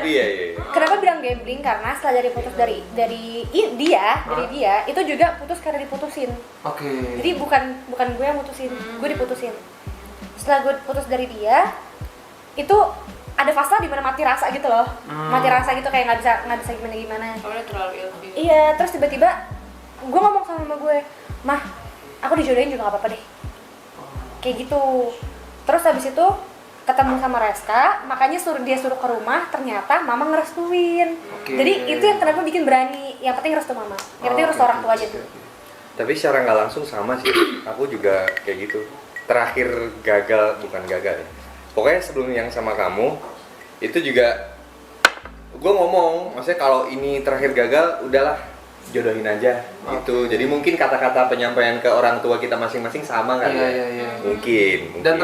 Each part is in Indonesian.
iya. Kenapa bilang gambling? Karena setelah dari putus dari dia itu juga putus karena diputusin. Oke. Jadi bukan gue yang mutusin, gue diputusin. Setelah gue putus dari dia, itu ada fase di mana mati rasa gitu loh. Mati rasa gitu kayak nggak bisa gimana. Oh, udah terlalu ilfil. Iya, terus tiba-tiba gue ngomong sama mama gue, "Mah, aku dijodohin juga nggak apa-apa deh." Kayak gitu. Terus habis itu ketemu sama Reska, makanya dia suruh ke rumah, ternyata mama ngerestuin. Jadi itu yang kenapa bikin berani. Yang penting restu mama. Yang penting restu orang tua aja tuh. Tapi secara nggak langsung sama sih, aku juga kayak gitu. Terakhir bukan gagal ya. Pokoknya sebelum yang sama kamu, itu juga gue ngomong, maksudnya kalau ini terakhir gagal, udahlah jodohin aja gitu. Jadi mungkin kata-kata penyampaian ke orang tua kita masing-masing sama kan? Iya. Mungkin. Dan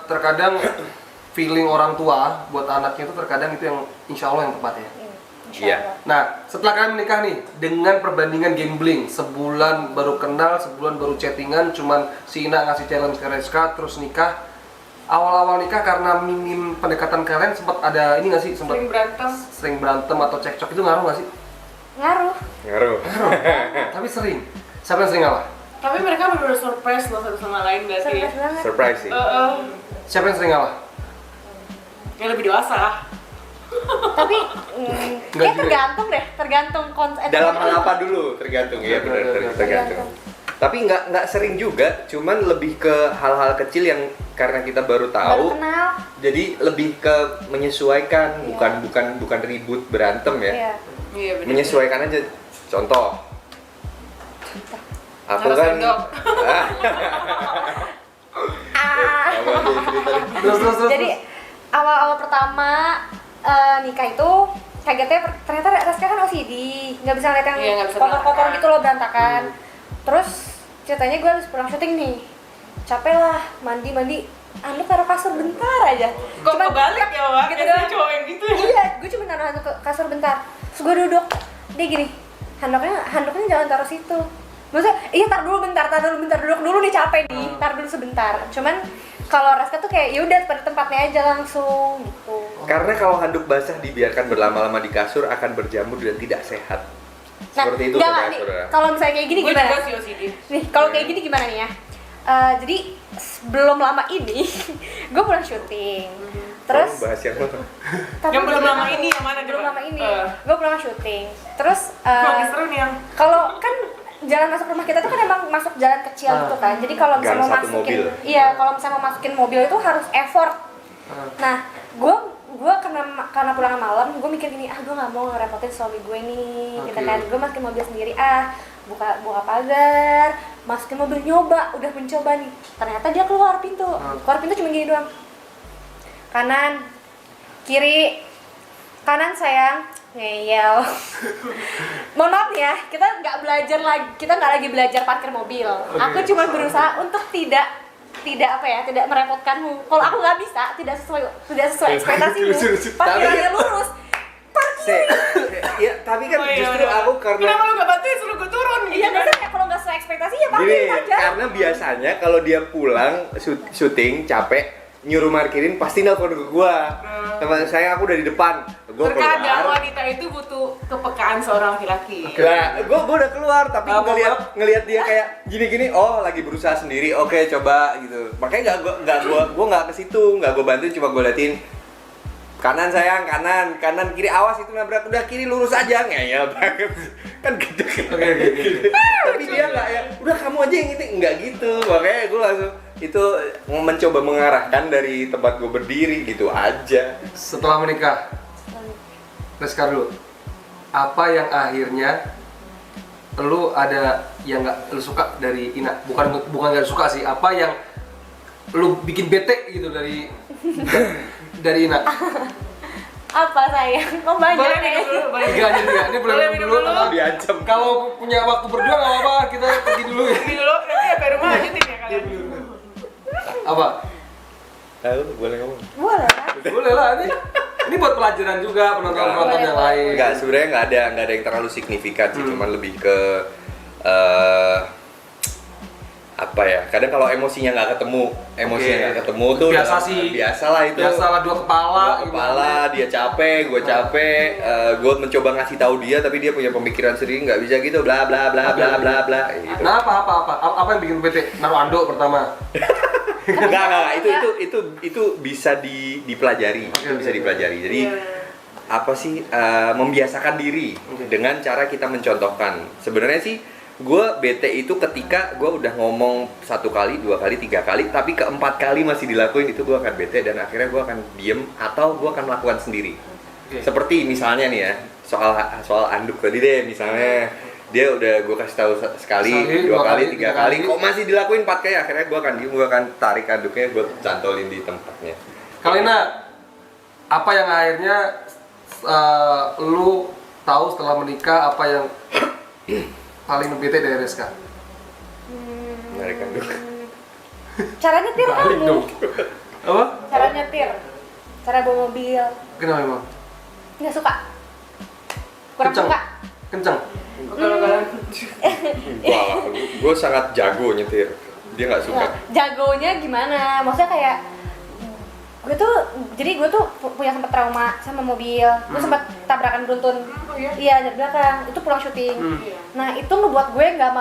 terkadang feeling orang tua buat anaknya itu terkadang itu yang insya Allah yang tepat ya. Iya. Nah, setelah kalian menikah nih, dengan perbandingan gambling, sebulan baru kenal, sebulan baru chattingan, cuman si Ina ngasih challenge ke Reska, terus nikah. Awal-awal nikah karena minim pendekatan kalian sempat ada ini nggak sih? Sempat sering berantem atau cekcok, itu ngaruh nggak sih? Ngaruh. Tapi sering. Siapa yang sering ngalah? Tapi mereka bener-bener surprise loh satu sama lain berarti. Surprise banget. Surprise sih. Siapa yang sering ngalah? Yang lebih dewasa lah. Tapi kayak tergantung konsep. Dalam hal apa dulu? Tergantung ya, benar tergantung. Tapi nggak sering juga, cuman lebih ke hal-hal kecil yang karena kita baru tahu, kenal. jadi lebih ke menyesuaikan, bukan ribut berantem ya. Iya bener. Menyesuaikan aja. Contoh. Aku Harus kan. sendok. Terus. Jadi awal-awal pertama nikah itu kagetnya ternyata Reska kan OCD, nggak bisa ngeliat yang Iya, nggak bisa kotor-kotor berantakan. gitu loh berantakan. Terus ceritanya gue harus pulang syuting nih, capek lah mandi, handuk taruh kasur bentar aja. Kok kebalik ya, Wak? gitu Biasanya doang. cowok yang gitu ya? Iya, gue cuma taruh handuk ke kasur bentar. Terus gue duduk, dia gini, handuknya jangan taruh situ. Maksudnya, iya tar dulu bentar, duduk dulu nih capek nih, tar dulu sebentar. Cuman kalau Reska tuh kayak yaudah pada tempatnya aja langsung gitu. Karena kalau handuk basah dibiarkan berlama-lama di kasur akan berjamur dan tidak sehat. Seperti itu enggak, kan nih, saudara. kalau misalnya kayak gini Gue gimana? juga sih OCD. Nih, kalau kayak gini gimana nih ya? Jadi belum lama ini gue pulang syuting. Terus Kamu bahas yang mana? Yang belum lama ini yang mana? belum coba? lama ini gue pulang syuting. Terus Lagi seru nih yang kalau kan jalan masuk rumah kita tuh kan emang masuk jalan kecil gitu kan. Jadi kalau misalnya Gang mau satu masukin mobil. iya, kalau misalnya mau masukin mobil itu harus effort. Nah, gue karena pulang malam, gue mikir gini, gue nggak mau ngerepotin suami gue nih, gitu kan. Gue masukin mobil sendiri, buka pagar, masukin mobil, udah mencoba nih. Ternyata dia keluar pintu cuma gini doang. Kanan, kiri, kanan sayang, ngeyel. Mohon maaf ya, kita nggak lagi belajar parkir mobil. Aku cuma berusaha untuk tidak merepotkanmu. Kalau aku nggak bisa, tidak sesuai ekspektasimu. Parkirannya lurus. Ya, tapi kan justru aku karena kenapa lu gak bantuin suruh gue turun? Iya, biasanya kalau nggak sesuai ekspektasi ya parkirin aja. karena biasanya kalau dia pulang syuting capek nyuruh parkirin pasti nelfon ke gua. Teman saya aku udah di depan. Gua Terkadang keluar. wanita itu butuh kepekaan seorang laki-laki. Lah, gua udah keluar tapi ngelihat dia kayak gini-gini, oh lagi berusaha sendiri. Oke, coba gitu. Makanya gua nggak ke situ, nggak gua bantuin, cuma gua liatin kanan sayang, kanan kiri, awas itu nabrak, udah kiri lurus aja, ngeyel banget. Kan gede. Tapi dia nggak ya, udah kamu aja yang ini, nggak gitu. Makanya gua langsung itu mencoba mengarahkan dari tempat gua berdiri gitu aja. Setelah menikah, Reska dulu, apa yang akhirnya lu ada yang nggak lu suka dari Ina? Bukan nggak suka sih, apa yang lu bikin bete gitu dari Ina? Apa sayang? Kok banyak Boleh ya? minum dulu, boleh. Ini boleh minum dulu. Diancam. Kalau punya waktu berdua nggak apa-apa, kita pergi dulu ya. Ini dulu, nanti sampai rumah lanjutin ya kalian. Apa? Tahu, boleh ngomong. Boleh lah. Boleh lah ini buat pelajaran juga penonton-penonton yang lain. Enggak, sebenarnya nggak ada yang terlalu signifikan sih, cuman lebih ke apa ya, kadang kalau emosinya nggak ketemu tuh Biasa udah- sih. biasalah itu. Biasalah dua kepala. Dua kepala, dia capek, gue capek, gue mencoba ngasih tahu dia tapi dia punya pemikiran sendiri, nggak bisa gitu, bla bla bla bla bla bla gitu. Nah, apa yang bikin bete? Naruh anduk pertama. Enggak, itu bisa dipelajari, Oke, bisa oke. dipelajari. Jadi apa sih, membiasakan diri Oke. dengan cara kita mencontohkan. Sebenarnya sih gue bete itu ketika gue udah ngomong 1 kali, 2 kali, 3 kali, tapi keempat kali masih dilakuin, itu gue akan bete dan akhirnya gue akan diem atau gue akan melakukan sendiri. Oke. Seperti misalnya nih ya, soal anduk tadi deh, misalnya dia udah gue kasih tahu sekali, Sekali, 2 dua kali, kali, 3 tiga kali, kali. kok masih dilakuin 4 kali, akhirnya gue akan diem, gue akan tarik anduknya, gue cantolin di tempatnya. Kalina, apa yang akhirnya lu tahu setelah menikah, apa yang paling bete dari Reska? Narik anduk. Cara nyetir Balik kamu. dong. Apa? Cara nyetir. Cara bawa mobil. Kenapa emang? Nggak suka. Kurang Kenceng? suka. Kenceng? Kalau Wah, gue sangat jago nyetir. Dia nggak suka. Nah, jagonya gimana? Maksudnya kayak gue tuh punya sempat trauma sama mobil. Gue sempat tabrakan beruntun. Oh iya? Iya, dari belakang. Itu pulang syuting. Iya. Nah, itu ngebuat gue nggak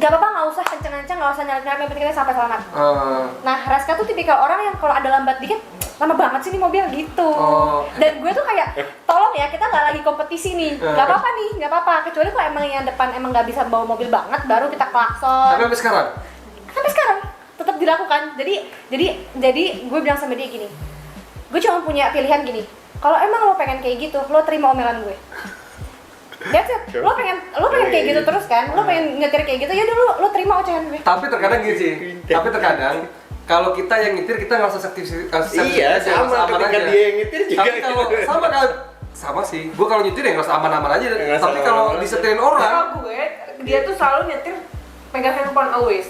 apa-apa, nggak usah kenceng-kenceng, nggak usah nyalip-nyalip, yang penting kita sampai selamat. Nah, Reska tuh tipikal orang yang kalau ada lambat dikit, lama banget sih nih mobil gitu. Oh. Dan gue tuh kayak, tolong ya, kita nggak lagi kompetisi nih, nggak apa-apa nih, nggak apa-apa. Kecuali kalau emang yang depan emang nggak bisa bawa mobil banget, baru kita klakson. Tapi sampai sekarang? Sampai sekarang tetap dilakukan. Jadi gue bilang sama dia gini, gue cuma punya pilihan gini. Kalau emang lo pengen kayak gitu, lo terima omelan gue. That's it. Lo pengen kayak gitu terus kan? Lo pengen nyetir kayak gitu, ya udah lo terima ocehan gue. Tapi terkadang gini sih, tapi terkadang kalau kita yang nyetir kita ngerasa Iya, sama ketika dia yang nyetir juga. Tapi kalau sama sih, gue kalau nyetir ya ngerasa aman-aman aja. Ngerasa Tapi kalau aman-aman disetirin orang, Kalau gue, dia tuh selalu nyetir pegang handphone always.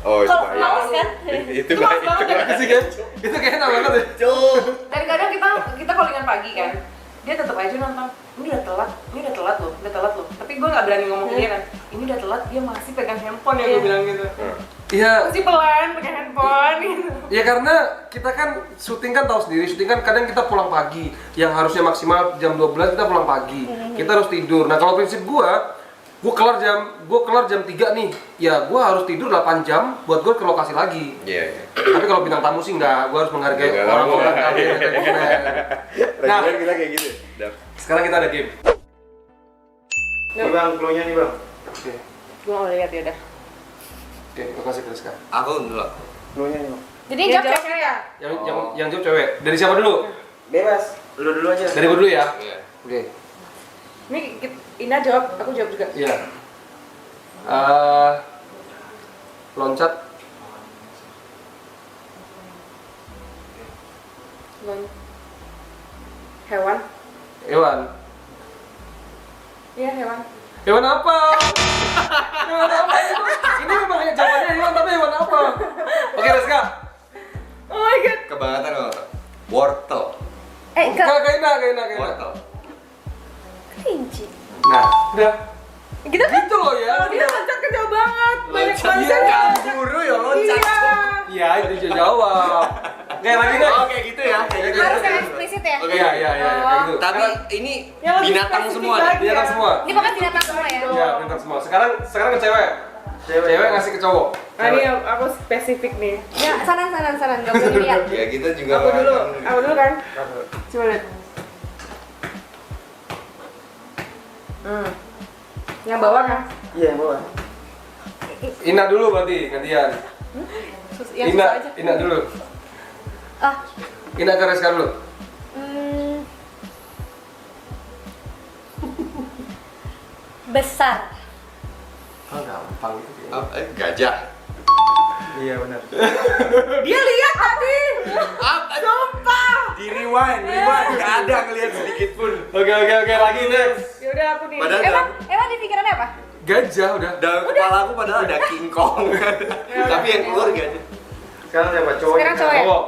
Oh, itu Kalau bahaya. males kan? Itu Itu males bahaya. banget. itu kan, itu kayaknya enak banget ya. Cuk. Dan kadang kita callingan pagi kan, dia tetap aja nonton. Ini udah telat loh. Tapi gue nggak berani ngomong ke dia kan. Ini udah telat, dia masih pegang handphone ya, gue Iya. bilang gitu. Iya, Masih pelan pegang handphone gitu. ya karena kita kan syuting kan tahu sendiri, syuting kan kadang kita pulang pagi, yang harusnya maksimal jam 12 kita pulang pagi, kita harus tidur. Nah kalau prinsip gue kelar jam 3 nih, ya gue harus tidur 8 jam buat gue ke lokasi lagi. Iya, iya. Tapi kalau bintang tamu sih enggak, gue harus menghargai Enggak, orang-orang enggak. yang ada di sana. Nah, Reguler kita kayak gitu. Dap. sekarang kita ada game. Nih bang, clue-nya nih bang. Oke, Gue mau lihat ya udah. oke, makasih Friska. Aku dulu. Clue-nya nih bang. Jadi Dia jawab jawab cewek ya. Yang jawab cewek. Dari siapa dulu? Bebas, lu dulu aja. Dari gue dulu ya. Iya. Oke. Ini Ina jawab, aku jawab juga. Iya. Loncat. Hewan. Hewan. Iya hewan. Hewan apa? Hewan apa itu? Ini memang jawabannya hewan, tapi hewan apa? Oke, Reska. Oh my god. Kebangetan kalau wortel. Kaina. Wortel. kelinci. Nah, udah. Gitu kan? Gitu loh ya. Oh dia loncat ke jauh banget. Banyak Loncat. banget. Iya, buru ya loncat. Iya. Iya, itu dia jawab. Kayak lagi deh. Oh, kayak gitu ya. Kayak gitu. Harus yang eksplisit ya. Oke. Iya, kayak gitu. Tapi ini Yang lebih binatang spesifik semua lagi. nih. Binatang semua. Ini pokoknya binatang semua ya. Iya, binatang semua. Sekarang ke cewek. Cewek ngasih ke cowok. Nah ini aku spesifik nih. Ya, saran, gak boleh dilihat. Ya kita juga Aku dulu akan- kan. Coba lihat. Yang bawah kan? Iya, yang bawah. Ina dulu berarti gantian. Yang susah aja. Ina dulu. Ah, Ina ke Reska dulu. besar. Oh, gampang itu. Gajah. Iya benar. Dia lihat tadi. Sumpah. Di rewind. Gak ada ngeliat sedikit pun. Oke, lagi next. Yaudah aku nih. Padahal Emang di pikirannya apa? Gajah udah. dalam kepala aku padahal ada King Kong. Tapi yang keluar gajah. Sekarang siapa cowok? Sekarang cowok ya? Cowok.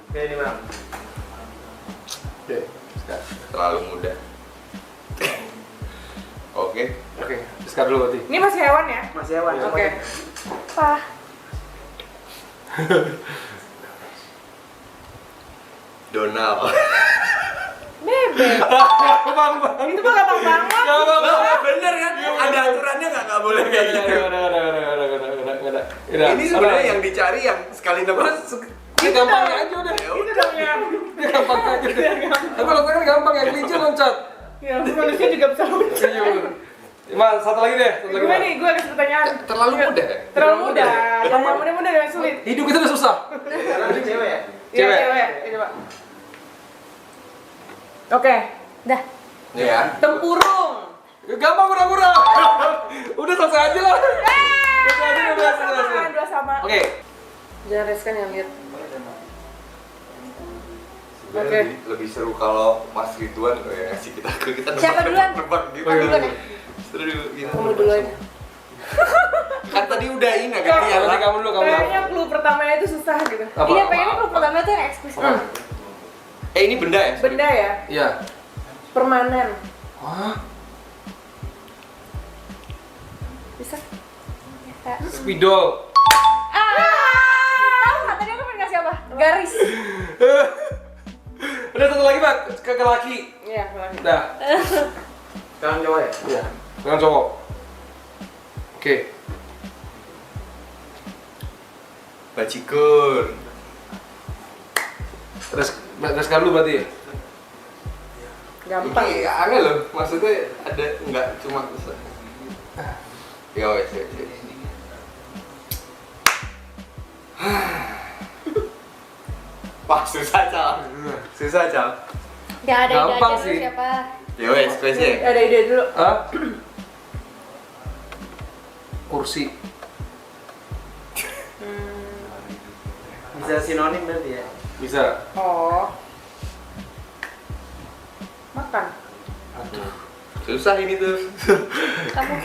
Oke ini bang. Oke, Reska. Terlalu muda. Oke. Oke, Reska dulu berarti. Ini masih hewan ya? Masih hewan. Oke. Apa? Donald. Bebek. Bang. Itu mah gampang banget. Bener kan? Ada aturannya nggak boleh kayak gitu. Udah. Ini sebenarnya yang dicari yang sekali nebak. Ini gampangnya aja udah. Itu dong ya. Ini gampang aja deh. Tapi kalau kan gampang yang kelinci loncat. Ya, manusia juga bisa loncat. Iya bener. Mas, satu lagi deh. Gue nih, gue kasih pertanyaan. Terlalu mudah. Terlalu mudah. Yang mudah-mudah dan sulit. Hidup kita udah susah. Sekarang ini cewek ya? Iya, Cewek. cewek. Ini, Pak. Oke. Dah. Ya. Tempurung. Gampang pura-pura. Udah selesai aja lah. Selesai aja udah selesai. Dua sama. Oke. Jangan riskan yang lihat. Sebenarnya lebih seru kalau Mas Ridwan tuh yang ngasih kita Siapa duluan? nebak gitu. Kamu duluan ya? Seru gitu. Kamu dulu aja. Kan tadi udah ini Nanti kan kamu dulu, kamu. Kayaknya clue pertamanya itu susah gitu. Apa? Iya, pengennya kalau pertama itu yang eksplisit. Ini benda ya? Benda ya, Iya. permanen. Hah? Bisa? Bisa. Spidol. Tahu nggak tadi aku pengen kasih apa? Garis. Udah satu lagi, Pak. Ke laki. Iya, lagi. Dah. Sekarang cowok ya? Iya. Dengan cowok. Oke. Bajigur. Terus dulu berarti ya? Gampang. Ini aneh loh, maksudnya ada nggak cuma ya wes. Wah susah Cal. Susah Cal. Ya ada ide Gampang aja dulu sih. siapa? Ya wes, kuisnya. Ada ide dulu. Hah? Kursi. Bisa sinonim berarti ya? Bisa. Oh. Makan. Susah ini tuh. Kamu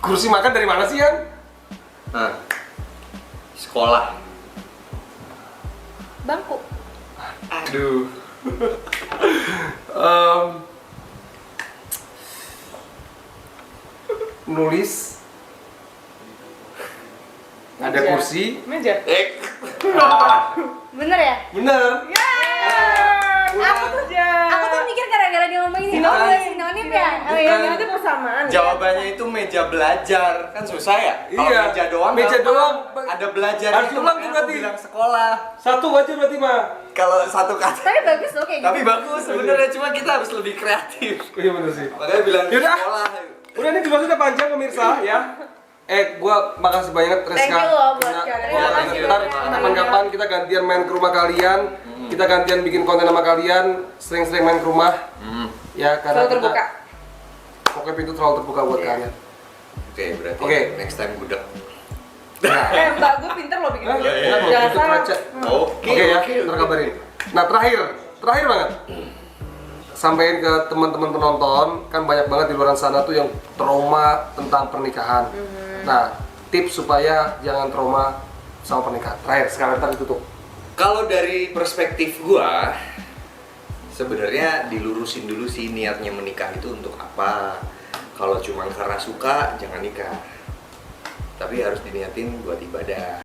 Kursi makan dari mana sih, Yan? Nah, sekolah. bangku. Aduh. Nulis. Ada Meja. kursi. Meja. Bener ya? Bener. Aku tuh mikir gara-gara dia ngomong ini. Oh, Bukan. sinonim ya? Oh Bukan. iya. Yang itu persamaan. Jawabannya itu meja belajar. Kan susah ya? Kalau Iya. meja doang. Meja gampang. doang. Ada belajar Harus itu, ulang makanya berarti. aku bilang sekolah. Satu aja berarti, mah. Kalau satu kata. Tapi bagus loh kayak gitu. Tapi bagus sebenarnya, cuma kita harus lebih kreatif. Iya bener sih. Makanya bilang Yaudah. sekolah. Udah nih durasi udah panjang pemirsa ya. Gua makasih banyak Reska. Thank you loh buat Nah, kalian. iya, Terima kasih ntar banyak. kapan-kapan kita gantian main ke rumah kalian. Kita gantian bikin konten sama kalian, sering-sering main ke rumah. Ya karena Selalu terbuka. Pokoknya pintu selalu terbuka buat Iya. kalian. Oke, berarti Oke. next time gudeg. Mbak, gue pinter loh bikin Nah, video. enak loh, Jangan pintu salah. kaca. Oke, Oke ya, oke, ntar oke. kabarin. Nah terakhir banget. Sampaikan ke teman-teman penonton, kan banyak banget di luar sana tuh yang trauma tentang pernikahan. Nah, tips supaya jangan trauma sama pernikahan. Terakhir, sekarang ntar ditutup. Kalau dari perspektif gua, sebenarnya dilurusin dulu sih niatnya menikah itu untuk apa. Kalau cuma karena suka, jangan nikah. Tapi harus diniatin buat ibadah.